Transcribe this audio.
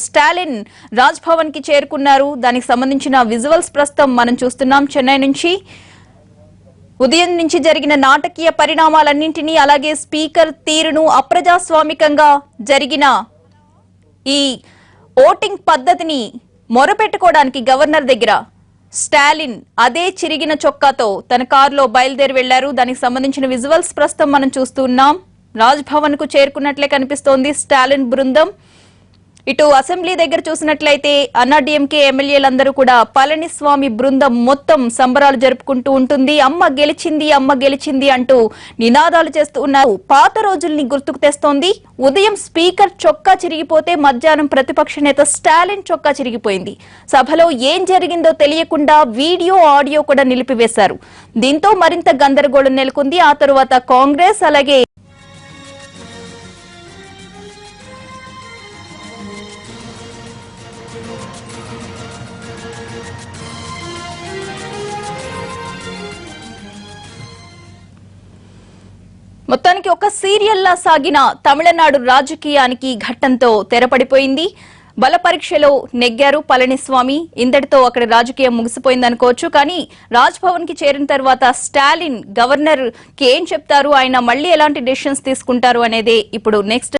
స్టాలిన్ రాజ్ భవన్ కి చేరుకున్నారు. దానికి సంబంధించిన విజువల్స్ ప్రస్తుతం మనం చూస్తున్నాం. చెన్నై నుంచి ఉదయం నుంచి జరిగిన నాటకీయ పరిణామాలన్నింటినీ, అలాగే స్పీకర్ తీరును, అప్రజాస్వామికంగా జరిగిన ఈ ఓటింగ్ పద్ధతిని మొరపెట్టుకోవడానికి గవర్నర్ దగ్గర స్టాలిన్ అదే చిరిగిన చొక్కాతో తన కారులో బయలుదేరి వెళ్లారు. దానికి సంబంధించిన విజువల్స్ ప్రస్తుతం మనం చూస్తున్నాం. రాజ్ భవన్ కు చేరుకున్నట్లే కనిపిస్తోంది స్టాలిన్ బృందం. ఇటు అసెంబ్లీ దగ్గర చూసినట్లయితే అన్నాడీఎంకే ఎమ్మెల్యేలందరూ కూడా పళనిస్వామి బృందం మొత్తం సంబరాలు జరుపుకుంటూ ఉంటుంది. అమ్మ గెలిచింది అంటూ నినాదాలు చేస్తూ ఉన్నారు. పాత రోజుల్ని గుర్తుకు తెస్తోంది. ఉదయం స్పీకర్ చొక్కా చిరిగిపోతే మధ్యాహ్నం ప్రతిపక్ష నేత స్టాలిన్ చొక్కా చిరిగిపోయింది. సభలో ఏం జరిగిందో తెలియకుండా వీడియో, ఆడియో కూడా నిలిపివేశారు. దీంతో మరింత గందరగోళం నెలకొంది. ఆ తరువాత కాంగ్రెస్ అలాగే మొత్తానికి ఒక సీరియల్లా సాగిన తమిళనాడు రాజకీయానికి ఘట్టంతో తెరపడిపోయింది. బల పరీక్షలో నెగ్గారు పళనిస్వామి. ఇంతటితో అక్కడ రాజకీయం ముగిసిపోయింది అనుకోవచ్చు. కానీ రాజ్ భవన్ కి చేరిన తర్వాత స్టాలిన్ గవర్నర్ కి ఏం చెప్తారు, ఆయన మళ్ళీ ఎలాంటి డెసిషన్స్ తీసుకుంటారు అనేది ఇప్పుడు నెక్స్ట్